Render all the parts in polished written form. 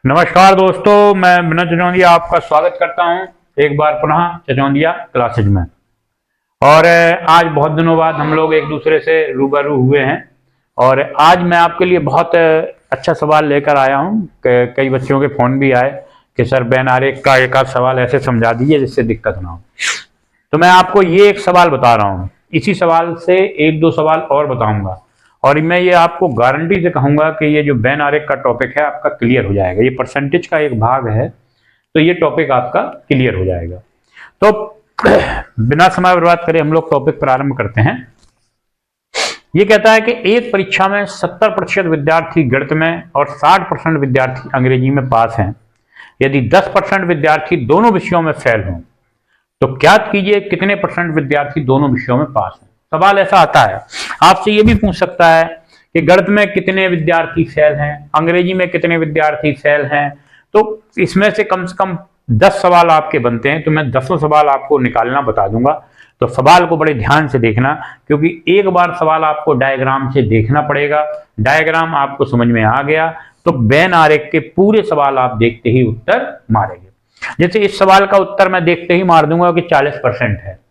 नमस्कार दोस्तों, मैं विनोद चचौंदिया आपका स्वागत करता हूं एक बार पुनः चचौंदिया क्लासेज में। और आज बहुत दिनों बाद हम लोग एक दूसरे से रूबरू हुए हैं और आज मैं आपके लिए बहुत अच्छा सवाल लेकर आया हूं। कई बच्चों के फ़ोन भी आए कि सर बैन आरेख का एक आध सवाल ऐसे समझा दीजिए जिससे दिक्कत ना हो। तो मैं आपको ये एक सवाल बता रहा हूँ, इसी सवाल से एक दो सवाल और बताऊंगा और मैं ये आपको गारंटी से कहूंगा कि ये जो बैन आरेख का टॉपिक है आपका क्लियर हो जाएगा। ये परसेंटेज का एक भाग है, तो ये टॉपिक आपका क्लियर हो जाएगा। तो बिना समय बर्बाद करे हम लोग टॉपिक प्रारंभ करते हैं। ये कहता है कि एक परीक्षा में 70% विद्यार्थी गणित में और 60% विद्यार्थी अंग्रेजी में पास हैं। यदि 10% विद्यार्थी दोनों विषयों में फेल हों तो ज्ञात कीजिए कितने परसेंट विद्यार्थी दोनों विषयों में पास हैं। सवाल ऐसा आता है, आपसे ये भी पूछ सकता है कि गणित में कितने विद्यार्थी फेल हैं, अंग्रेजी में कितने विद्यार्थी फेल हैं। तो इसमें से कम 10 सवाल आपके बनते हैं, तो मैं 10 सवाल आपको निकालना बता दूंगा। तो सवाल को बड़े ध्यान से देखना, क्योंकि एक बार सवाल आपको डायग्राम से देखना पड़ेगा। डायग्राम आपको समझ में आ गया तो बैन आरेख के पूरे सवाल आप देखते ही उत्तर मारेंगे। जैसे इस सवाल का उत्तर मैं देखते ही मार दूंगा कि 40% है।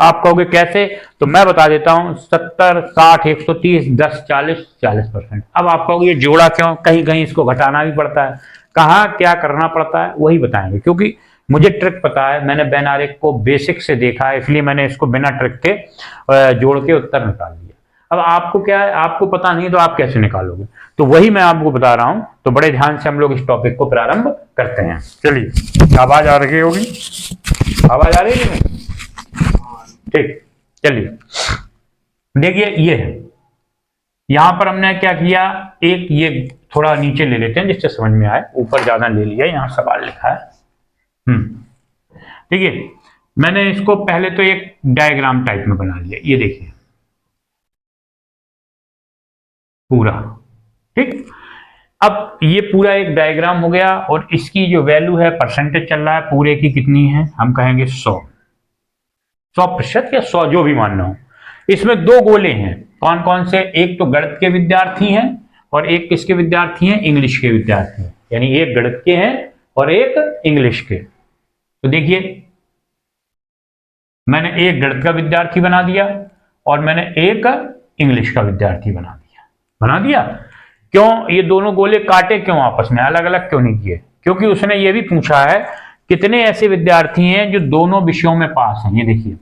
आप कहोगे कैसे, तो मैं बता देता हूं 70, 60, 130, 10, 40, 40%। अब आप कहोगे ये जोड़ा क्यों, कहीं कहीं इसको घटाना भी पड़ता है, कहाँ क्या करना पड़ता है वही बताएंगे, क्योंकि मुझे ट्रिक पता है। मैंने बैन आरेख को बेसिक से देखा है, इसलिए मैंने इसको बिना ट्रिक के जोड़ के उत्तर निकाल दिया। अब आपको क्या है, आपको पता नहीं तो आप कैसे निकालोगे, तो वही मैं आपको बता रहा हूं। तो बड़े ध्यान से हम लोग इस टॉपिक को प्रारंभ करते हैं। चलिए, आवाज आ रही होगी, आवाज आ रही है? ठीक, चलिए देखिए ये है। यहां पर हमने क्या किया, एक ये थोड़ा नीचे ले लेते हैं जिससे समझ में आए, ऊपर ज्यादा ले लिया। यहां सवाल लिखा है। देखिए मैंने इसको पहले तो एक डायग्राम टाइप में बना लिया, ये देखिए पूरा। ठीक, अब ये पूरा एक डायग्राम हो गया और इसकी जो वैल्यू है, परसेंटेज चल रहा है पूरे की, कितनी है हम कहेंगे 100% या 100 जो भी मानना हो। इसमें दो गोले हैं, कौन कौन से, एक तो गणित के विद्यार्थी हैं और एक किसके विद्यार्थी हैं, इंग्लिश के विद्यार्थी हैं। यानी एक गणित के हैं और एक इंग्लिश के। तो देखिए मैंने एक गणित का विद्यार्थी बना दिया और मैंने एक इंग्लिश का विद्यार्थी बना दिया। क्यों ये दोनों गोले काटे, क्यों आपस में अलग अलग क्यों नहीं किए? क्योंकि उसने ये भी पूछा है कितने ऐसे विद्यार्थी हैं जो दोनों विषयों में पास हैं। ये देखिए,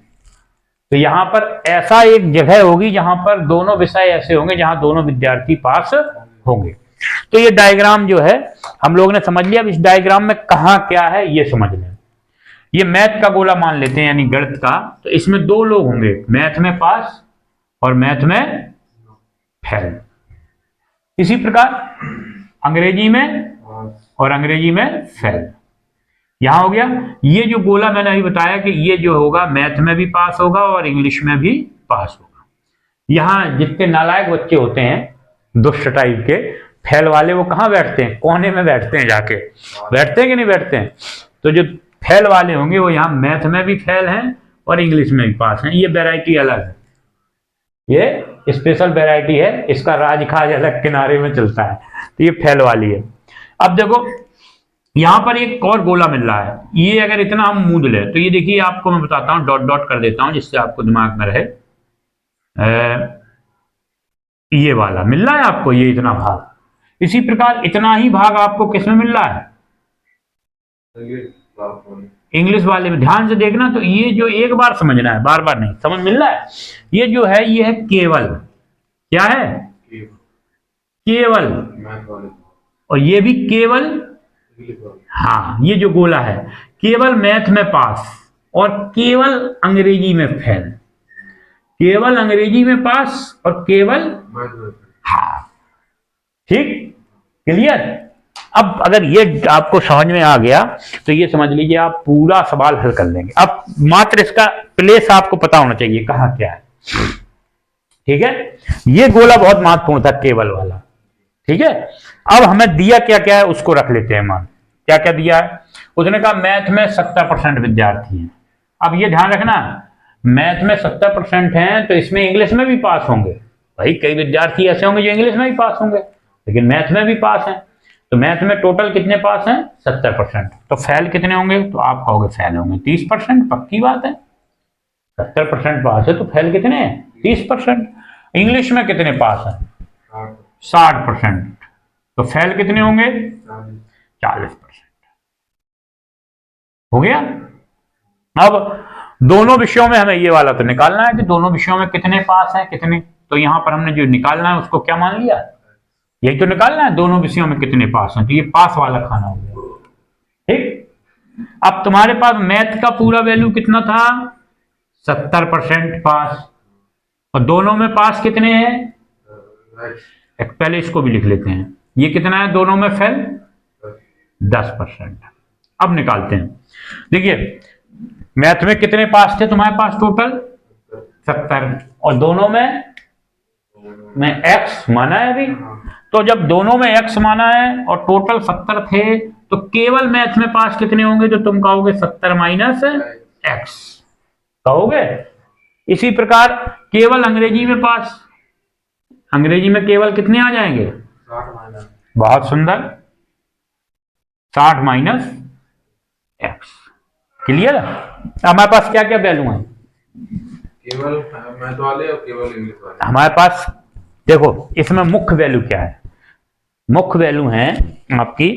तो यहां पर ऐसा एक जगह होगी जहां पर दोनों विषय ऐसे होंगे जहां दोनों विद्यार्थी पास होंगे। तो ये डायग्राम जो है हम लोग ने समझ लिया। अब इस डायग्राम में कहां क्या है ये समझ लें। ये मैथ का गोला मान लेते हैं, यानी गणित का। तो इसमें दो लोग होंगे, मैथ में पास और मैथ में फेल। इसी प्रकार अंग्रेजी में और अंग्रेजी में फेल। यहां हो गया। ये जो गोला मैंने अभी बताया कि ये जो होगा मैथ में भी पास होगा और इंग्लिश में भी पास होगा। यहां जितने नालायक बच्चे होते हैं, दुष्ट टाइप के, फेल वाले, वो कहां बैठते हैं, कोने में बैठते हैं, जाके बैठते हैं कि नहीं बैठते हैं। तो जो फेल वाले होंगे वो यहाँ मैथ में भी फेल हैं और इंग्लिश में भी पास हैं। ये वैरायटी अलग है, ये स्पेशल वैरायटी है, इसका राजकाज अलग किनारे में चलता है। तो ये फेल वाली है। अब देखो यहां पर एक और गोला मिल रहा है, ये अगर इतना हम मूड ले तो ये देखिए, आपको मैं बताता हूं, डॉट डॉट कर देता हूं जिससे आपको दिमाग में रहे। ये वाला मिल रहा है आपको, ये इतना भाग। इसी प्रकार इतना ही भाग आपको किसमें मिल रहा है, इंग्लिश वाले में। ध्यान से देखना, तो ये जो एक बार समझना है, बार बार नहीं, समझ मिल रहा है। ये जो है ये है केवल, क्या है, केवल, और ये भी केवल। हाँ, ये जो गोला है केवल मैथ में पास और केवल अंग्रेजी में फेल, केवल अंग्रेजी में पास और केवल, हाँ ठीक, क्लियर। अब अगर ये आपको समझ में आ गया तो ये समझ लीजिए आप पूरा सवाल हल कर लेंगे। अब मात्र इसका प्लेस आपको पता होना चाहिए कहां क्या है। ठीक है, ये गोला बहुत महत्वपूर्ण था, केवल वाला। ठीक है, अब हमें दिया क्या क्या है उसको रख लेते हैं। मान क्या क्या दिया है, उसने कहा मैथ में 70% विद्यार्थी हैं। अब ये ध्यान रखना, मैथ में 70% हैं तो इसमें इंग्लिश में भी पास होंगे। भाई कई विद्यार्थी ऐसे होंगे जो इंग्लिश में भी पास होंगे लेकिन मैथ में भी पास हैं। तो मैथ में टोटल कितने पास हैं? 70%। तो फेल कितने होंगे? तो आप कहोगे फेल होंगे 30%, पक्की बात है। 70% पास है तो फेल कितने हैं? 30%। इंग्लिश में कितने पास हैं? 60%। तो फेल कितने होंगे? 40%। हो गया। अब दोनों विषयों में हमें ये वाला तो निकालना है कि दोनों विषयों में कितने पास हैं कितने। तो यहां पर हमने जो निकालना है उसको क्या मान लिया? यही तो निकालना है, दोनों विषयों में कितने पास हैं। तो ये पास वाला खाना हो गया। ठीक। अब तुम्हारे पास मैथ का पूरा वैल्यू कितना था? 70% पास। और दोनों में पास कितने हैं? पहले इसको भी लिख लेते हैं। ये कितना है दोनों में फेल? 10%। अब निकालते हैं। देखिए मैथ में कितने पास थे तुम्हारे पास टोटल? 70। और दोनों में x माना है अभी। तो जब दोनों में x माना है और टोटल 70 थे तो केवल मैथ में पास कितने होंगे? जो तुम कहोगे 70 माइनस x कहोगे। इसी प्रकार केवल अंग्रेजी में पास, अंग्रेजी में केवल कितने आ जाएंगे? 60। बहुत सुंदर, 60 माइनस x। क्लियर? हमारे पास क्या क्या वैल्यू है? केवल मैथ वाले और केवल इंग्लिश वाले। हमारे पास देखो इसमें मुख्य वैल्यू क्या है? मुख्य वैल्यू है आपकी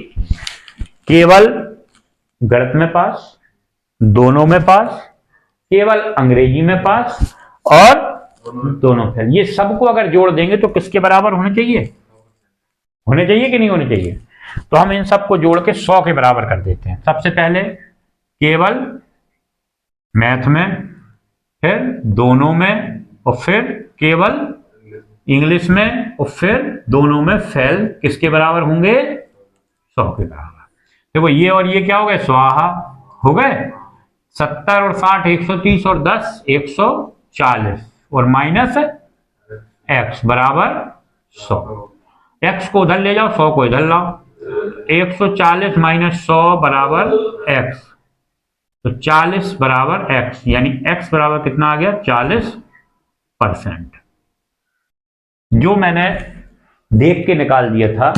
केवल गणित में पास, दोनों में पास, केवल अंग्रेजी में पास और दोनों फेल। ये सबको अगर जोड़ देंगे तो किसके बराबर होने चाहिए? होने चाहिए कि नहीं होने चाहिए? तो हम इन सबको जोड़ के 100 के बराबर कर देते हैं। सबसे पहले केवल मैथ में, फिर दोनों में, और फिर केवल इंग्लिश में, और फिर दोनों में फेल किसके बराबर होंगे? 100 के बराबर। देखो ये और ये क्या हो गए? स्वाहा हो गए। 70 और 60 130 और 10 140 और माइनस x बराबर 100। x को उधर ले जाओ, 100 को इधर लाओ। 140 माइनस 100 बराबर x। तो 40 बराबर x, यानी x बराबर कितना आ गया? 40%। जो मैंने देख के निकाल दिया था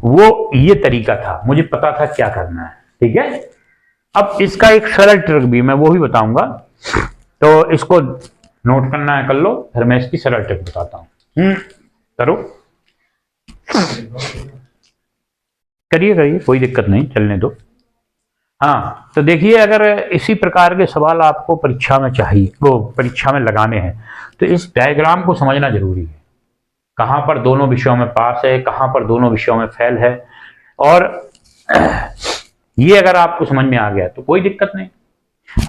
वो ये तरीका था, मुझे पता था क्या करना है। ठीक है। अब इसका एक सरल ट्रिक भी मैं वो भी बताऊंगा, तो इसको नोट करना है कर लो, फिर मैं इसकी सरल ट्रिक बताता हूं। करो, करिए करिए, कोई दिक्कत नहीं, चलने दो। हाँ तो देखिए अगर इसी प्रकार के सवाल आपको परीक्षा में चाहिए, वो परीक्षा में लगाने हैं, तो इस डायग्राम को समझना जरूरी है। कहां पर दोनों विषयों में पास है, कहां पर दोनों विषयों में फेल है। और ये अगर आपको समझ में आ गया तो कोई दिक्कत नहीं।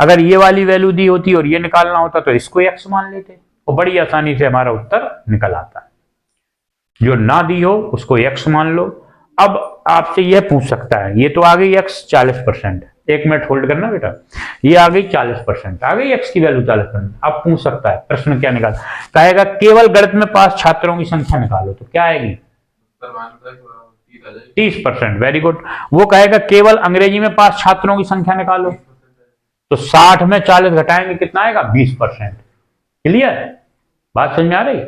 अगर ये वाली वैल्यू दी होती और ये निकालना होता तो इसको x मान लेते और बड़ी आसानी से हमारा उत्तर निकल आता। जो ना दी हो उसको x मान लो। अब आपसे यह पूछ सकता है, ये तो आ गई x 40%, एक मिनट होल्ड करना बेटा, ये आ गई 40%, आ गई x की वैल्यू 40%। अब पूछ सकता है प्रश्न क्या निकाल, कहेगा केवल गणित में पास छात्रों की संख्या निकालो, तो क्या आएगी? 30%। Very good. वो कहेगा केवल अंग्रेजी में पास छात्रों की संख्या निकालो, तो 60 में 40 घटाएंगे कितना आएगा? 20%। क्लियर? बात समझ में आ रही?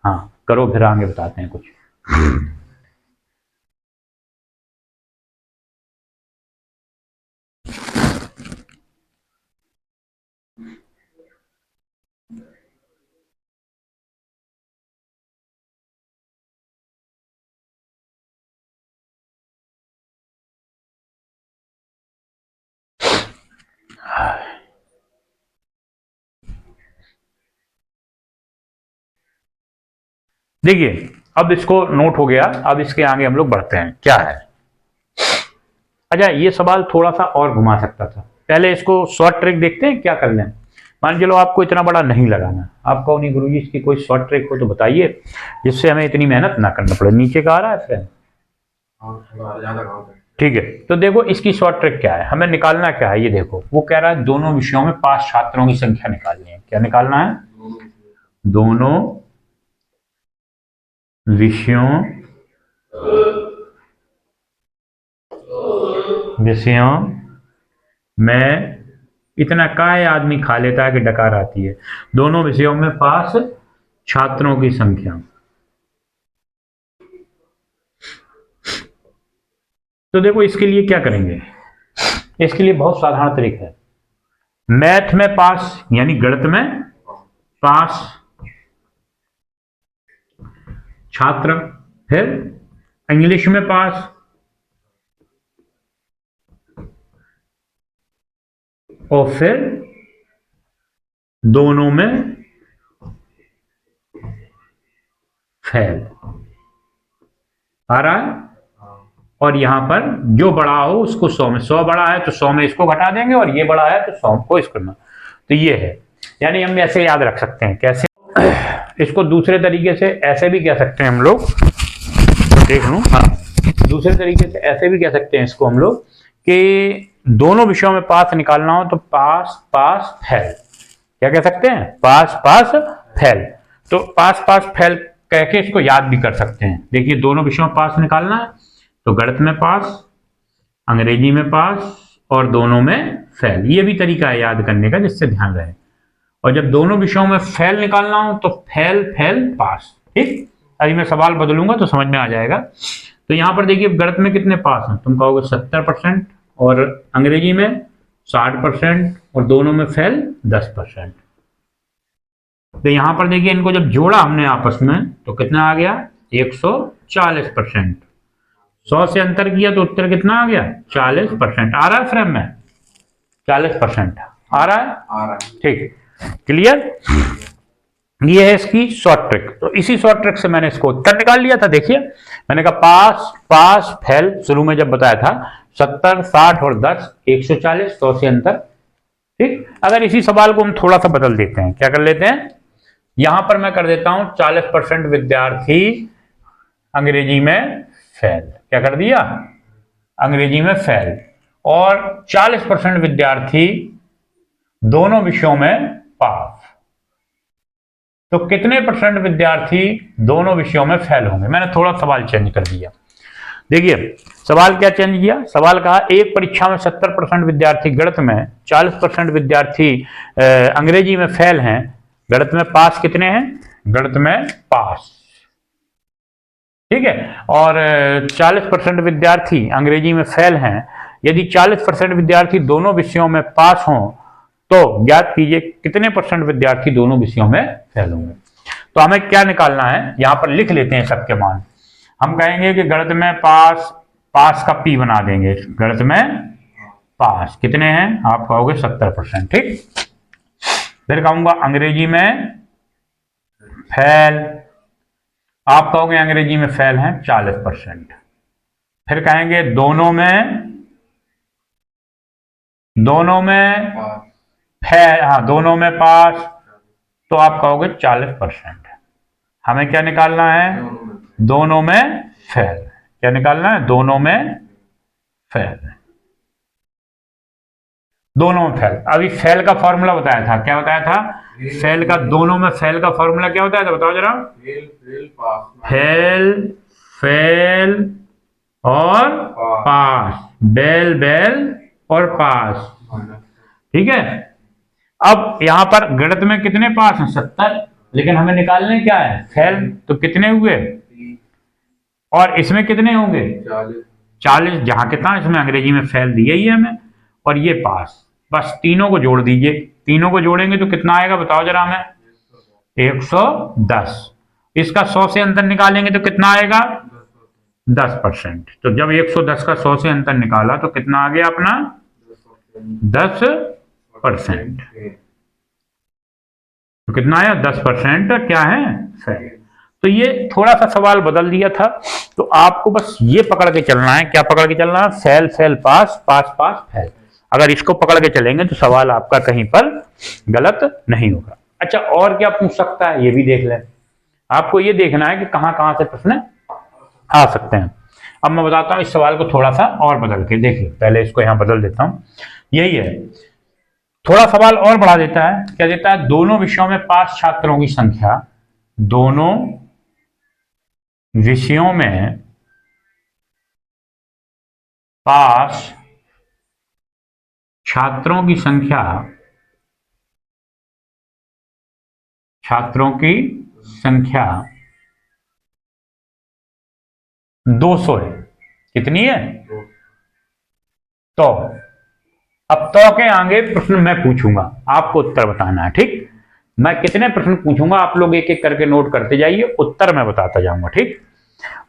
हाँ करो, फिर आगे बताते हैं कुछ। देखिए अब इसको नोट हो गया, अब इसके आगे हम लोग बढ़ते हैं। क्या है? अच्छा ये सवाल थोड़ा सा और घुमा सकता था, पहले इसको शॉर्ट ट्रिक देखते हैं क्या कर लें। मान चलो आपको इतना बड़ा नहीं लगाना, आप कहो नहीं गुरुजी इसकी कोई शॉर्ट ट्रिक हो तो बताइए जिससे हमें इतनी मेहनत ना करना पड़े। नीचे का आ रहा है फ्रेंड? ठीक है। तो देखो इसकी शॉर्ट ट्रिक क्या है, हमें निकालना क्या है, ये देखो वो कह रहा है दोनों विषयों में पास छात्रों की संख्या निकालनी है। क्या निकालना है? दोनों विषयों में, इतना काय आदमी खा लेता है कि डकार आती है। दोनों विषयों में पास छात्रों की संख्या, तो देखो इसके लिए क्या करेंगे, इसके लिए बहुत साधारण तरीका है। मैथ में पास यानी गणित में पास छात्र, फिर इंग्लिश में पास, और फिर दोनों में फेल। आ रहा है? और यहां पर जो बड़ा हो उसको 100 में, 100 बड़ा है तो 100 में इसको घटा देंगे, और ये बड़ा है तो 100 को इसको करना। तो ये है, यानी हम ऐसे याद रख सकते हैं। कैसे? इसको दूसरे तरीके से ऐसे भी कह सकते हैं हम लोग, तो देख लूं। हाँ, दूसरे तरीके से ऐसे भी कह सकते हैं इसको हम लोग कि दोनों विषयों में पास निकालना हो तो पास पास फेल। क्या कह सकते हैं? पास पास फेल। तो पास पास फेल कह के इसको याद भी कर सकते हैं। देखिए, दोनों विषयों में पास निकालना है तो गणित में पास, अंग्रेजी में पास, और दोनों में फेल। ये भी तरीका है याद करने का, जिससे ध्यान रहे। और जब दोनों विषयों में फेल निकालना हो तो फेल फेल पास। ठीक, अभी मैं सवाल बदलूंगा तो समझ में आ जाएगा। तो यहां पर देखिए, गणित में कितने पास हैं? तुम कहोगे 70%, और अंग्रेजी में 60%, और दोनों में फेल 10%। तो यहां पर देखिए, इनको जब जोड़ा हमने आपस में तो कितना आ गया? 140%। 100 से अंतर किया तो उत्तर कितना आ गया? 40%। आ रहा है फ्रेम में? 40% आ रहा है? आ रहा है। ठीक, क्लियर? ये है इसकी शॉर्ट ट्रिक। तो इसी शॉर्ट ट्रिक से मैंने इसको उत्तर निकाल लिया था। देखिए, मैंने कहा पास पास फेल शुरू में जब बताया था, 70, 60 और 10, 140, 100 से अंतर। ठीक, अगर इसी सवाल को हम थोड़ा सा बदल देते हैं, क्या कर लेते हैं, यहां पर मैं कर देता हूं 40% विद्यार्थी अंग्रेजी में फेल। क्या कर दिया? अंग्रेजी में फेल। और 40% विद्यार्थी दोनों विषयों में पास। तो कितने परसेंट विद्यार्थी दोनों विषयों में फेल होंगे? मैंने थोड़ा सवाल चेंज कर दिया। देखिए, सवाल क्या चेंज किया? सवाल कहा एक परीक्षा में 70% विद्यार्थी गणित में, 40% विद्यार्थी अंग्रेजी में फेल हैं। गणित में पास कितने हैं? गणित में पास, ठीक है, और 40% विद्यार्थी अंग्रेजी में फेल हैं। यदि 40% विद्यार्थी दोनों विषयों में पास हों तो ज्ञात कीजिए कितने परसेंट विद्यार्थी दोनों विषयों में फेल होंगे। तो हमें क्या निकालना है, यहां पर लिख लेते हैं सबके मान। हम कहेंगे कि गणित में पास, पास का पी बना देंगे। गणित में पास कितने हैं? आप कहोगे 70%। ठीक, फिर कहूंगा अंग्रेजी में फेल, आप कहोगे अंग्रेजी में फेल हैं 40%। फिर कहेंगे दोनों में फेल, हाँ दोनों में पास, तो आप कहोगे 40%। हमें क्या निकालना है? दोनों में फेल। क्या निकालना है? दोनों में फेल। दोनों में फेल। अभी फेल का फॉर्मूला बताया था, क्या बताया था? फेल का, दोनों में फेल का फॉर्मूला क्या बताया था? बताओ जरा। फेल, फेल और पास, बेल बेल और पास। ठीक है, अब यहां पर गणित में कितने पास हैं? 70, लेकिन हमें निकालने क्या है? फेल। तो कितने हुए? और इसमें कितने होंगे? 40। जहां कितना, इसमें अंग्रेजी में फेल दिया ही है हमें, और ये पास। बस तीनों को जोड़ दीजिए। तीनों को जोड़ेंगे तो कितना आएगा? बताओ जरा हमें। 110। इसका 100 से अंतर निकालेंगे तो कितना आएगा? 10%। तो जब 110 का 100 से अंतर निकाला तो कितना आ गया अपना? 10%। तो कितना आया? 10% क्या है? फेल। तो ये थोड़ा सा सवाल बदल दिया था। तो आपको बस ये पकड़ के चलना है। क्या पकड़ के चलना है? फेल फेल पास, पास पास फेल। अगर इसको पकड़ के चलेंगे तो सवाल आपका कहीं पर गलत नहीं होगा। अच्छा, और क्या पूछ सकता है ये भी देख लें। आपको ये देखना है कि कहां कहां से प्रश्न आ सकते हैं। अब मैं बताता हूं इस सवाल को थोड़ा सा और बदल के। देखिए, पहले इसको यहां बदल देता हूं। यही है, थोड़ा सवाल और बढ़ा देता है। क्या देता है? दोनों विषयों में पास छात्रों की संख्या, दोनों विषयों में पास छात्रों की संख्या, छात्रों की संख्या 200 है। कितनी है? तो अब तो के आगे प्रश्न मैं पूछूंगा, आपको उत्तर बताना है, ठीक। मैं कितने प्रश्न पूछूंगा, आप लोग एक एक करके नोट करते जाइए, उत्तर मैं बताता जाऊंगा, ठीक।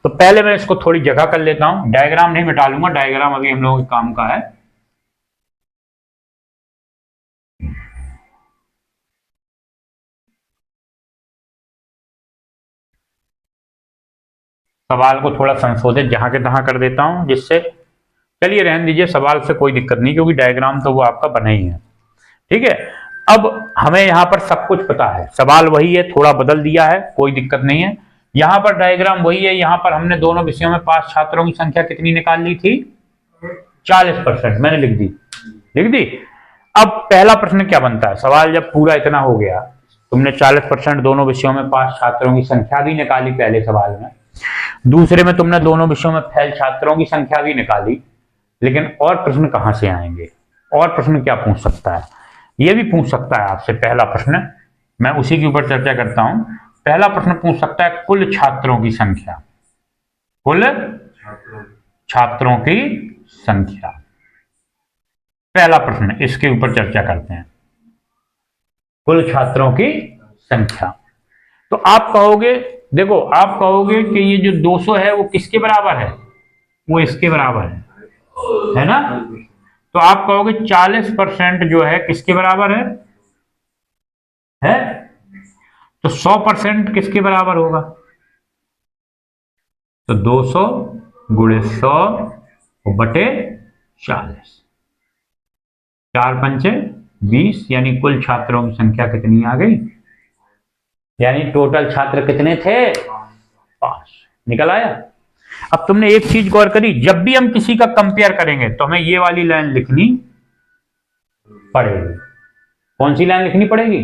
तो पहले मैं इसको थोड़ी जगह कर लेता हूं, डायग्राम नहीं मिटा लूंगा, डायग्राम अभी हम लोगों के काम का है। सवाल को थोड़ा संशोधित जहां के तहां कर देता हूं, जिससे, चलिए रहने दीजिए, सवाल से कोई दिक्कत नहीं, क्योंकि डायग्राम तो वो आपका बना ही है, ठीक है। अब हमें यहां पर सब कुछ पता है, सवाल वही है, थोड़ा बदल दिया है, कोई दिक्कत नहीं है। यहां पर डायग्राम वही है, यहां पर हमने दोनों विषयों में पास छात्रों की संख्या कितनी निकाल ली थी, 40%, मैंने लिख दी। अब पहला प्रश्न क्या बनता है, सवाल जब पूरा इतना हो गया, तुमने 40% दोनों विषयों में पास छात्रों की संख्या भी निकाली पहले सवाल में, दूसरे में तुमने दोनों विषयों में फेल छात्रों की संख्या भी निकाली, लेकिन और प्रश्न कहां से आएंगे, और प्रश्न क्या पूछ सकता है, यह भी पूछ सकता है आपसे। पहला प्रश्न, मैं उसी के ऊपर चर्चा करता हूं। पहला प्रश्न पूछ सकता है कुल छात्रों की संख्या, कुल छात्रों की संख्या, पहला प्रश्न, इसके ऊपर चर्चा करते हैं, कुल छात्रों की संख्या। तो आप कहोगे, देखो आप कहोगे कि ये जो 200 है वो किसके बराबर है, वो इसके बराबर है ना। तो आप कहोगे 40% जो है किसके बराबर है? तो 100% किसके बराबर होगा, तो 200 गुणे 100 बटे 40, 4 पंचे 20, यानी कुल छात्रों की संख्या कितनी आ गई, यानी टोटल छात्र कितने थे, 5, निकल आया। अब तुमने एक चीज गौर करी, जब भी हम किसी का कंपेयर करेंगे तो हमें ये वाली लाइन लिखनी पड़ेगी। कौन सी लाइन लिखनी पड़ेगी,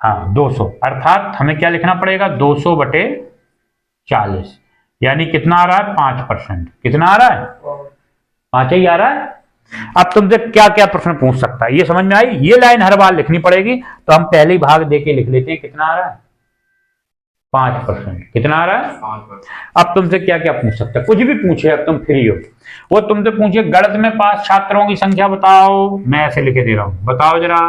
हाँ 200, अर्थात हमें क्या लिखना पड़ेगा, 200 बटे 40, यानी कितना आ रहा है, 5%, कितना आ रहा है, 5 ही आ रहा है। अब तुमसे क्या क्या प्रश्न पूछ सकता है, ये समझ में आई, ये लाइन हर बार लिखनी पड़ेगी, तो हम पहले ही भाग देके लिख लेते हैं, कितना आ रहा है, 5%, कितना आ रहा है 5%। अब तुमसे क्या क्या पूछ सकता है, कुछ भी पूछे, अब तुम फ्री हो। वो तुमसे पूछे गणित में पास छात्रों की संख्या बताओ, मैं ऐसे लिखे दे रहा हूं, बताओ जरा,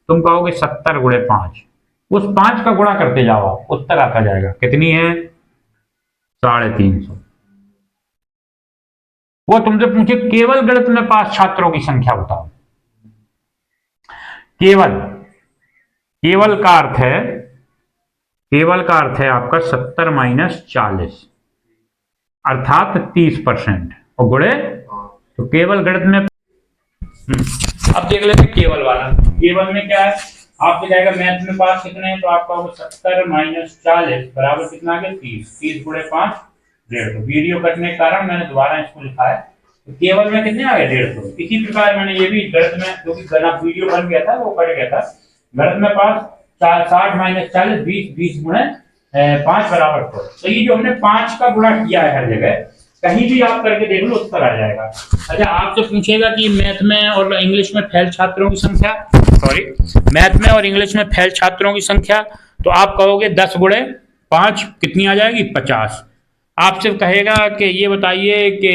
तुम कहोगे 70 गुणे 5, उस 5 का गुणा करते जाओ, उत्तर आता जाएगा, कितनी है, 350। वो तुमसे पूछे केवल गणित में पास छात्रों की संख्या बताओ, केवल का अर्थ है, केवल का अर्थ है आपका 70 माइनस 40, अर्थात 30%, और गुणे, तो केवल गणित में, अब देख लेते केवल वाला, केवल में क्या है, आपको जाएगा मैथ में पास कितने हैं, तो आपका 70 माइनस 40 बराबर कितना आ गया, 30, 30 गुणे 5, 150। वीडियो कटने के कारण मैंने दोबारा इसको लिखा है, तो केवल में कितने आ गए, 150। इसी प्रकार मैंने ये भी गणित में, जो कि गणना वीडियो बन गया था वो कट गया था, गणित में पास 60 माइनस 40, 20, 20 गुणे 5 बराबर 100। तो ये जो हमने 5 का गुणा किया है हर जगह, कहीं भी आप करके देख लो उत्तर आ जाएगा। अच्छा, आपसे पूछेगा कि मैथ में और इंग्लिश में फेल छात्रों की संख्या, सॉरी, मैथ में और इंग्लिश में फेल छात्रों की संख्या, तो आप कहोगे 10 गुणे 5 कितनी आ जाएगी, 50। आपसे कहेगा कि ये बताइए कि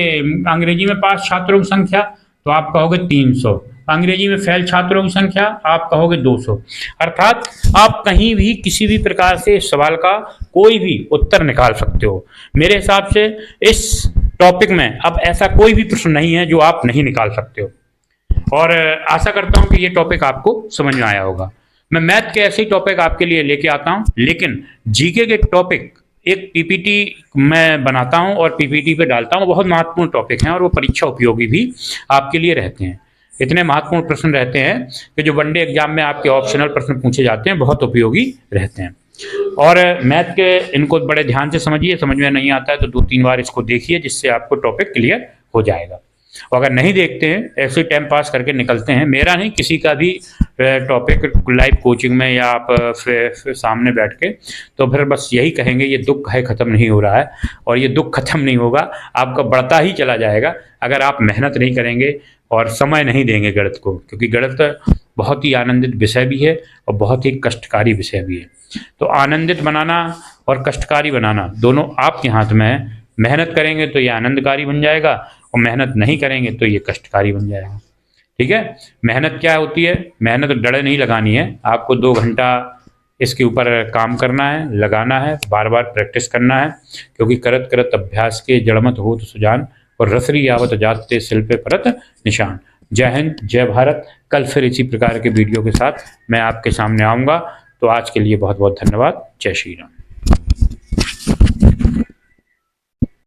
अंग्रेजी में पास छात्रों की संख्या, तो आप कहोगे 300। अंग्रेजी में फेल छात्रों की संख्या आप कहोगे 200। अर्थात आप कहीं भी किसी भी प्रकार से इस सवाल का कोई भी उत्तर निकाल सकते हो। मेरे हिसाब से इस टॉपिक में अब ऐसा कोई भी प्रश्न नहीं है जो आप नहीं निकाल सकते हो, और आशा करता हूं कि ये टॉपिक आपको समझ में आया होगा। मैं मैथ के ऐसे ही टॉपिक आपके लिए लेके आता हूं, लेकिन जीके के टॉपिक एक पीपीटी मैं बनाता हूं और पीपीटी पे डालता हूं, बहुत महत्वपूर्ण टॉपिक हैं और वो परीक्षा उपयोगी भी आपके लिए रहते हैं। इतने महत्वपूर्ण प्रश्न रहते हैं कि जो वनडे एग्जाम में आपके ऑप्शनल प्रश्न पूछे जाते हैं, बहुत उपयोगी रहते हैं। और मैथ के इनको बड़े ध्यान से समझिए, समझ में नहीं आता है तो 2-3 बार इसको देखिए, जिससे आपको टॉपिक क्लियर हो जाएगा। और अगर नहीं देखते हैं, ऐसे टाइम पास करके निकलते हैं, मेरा नहीं किसी का भी टॉपिक लाइव कोचिंग में या आप सामने बैठ के, तो फिर बस यही कहेंगे ये दुख है, ख़त्म नहीं हो रहा है, और ये दुख ख़त्म नहीं होगा, आपका बढ़ता ही चला जाएगा अगर आप मेहनत नहीं करेंगे और समय नहीं देंगे गणित को, क्योंकि गणित बहुत ही आनंदित विषय भी है और बहुत ही कष्टकारी विषय भी है। तो आनंदित बनाना और कष्टकारी बनाना दोनों आपके हाथ में है। मेहनत करेंगे तो ये आनंदकारी बन जाएगा, और मेहनत नहीं करेंगे तो ये कष्टकारी बन जाएगा। ठीक है, मेहनत क्या होती है? मेहनत डड़े नहीं लगानी है, आपको 2 घंटा इसके ऊपर काम करना है, लगाना है, बार बार प्रैक्टिस करना है, क्योंकि करत करत अभ्यास के जड़मत होत सुजान, और रसरी आवत जाते सिल पे परत निशान। जय हिंद, जय भारत। कल फिर इसी प्रकार के वीडियो के साथ मैं आपके सामने आऊँगा। तो आज के लिए बहुत बहुत धन्यवाद। जय श्री राम।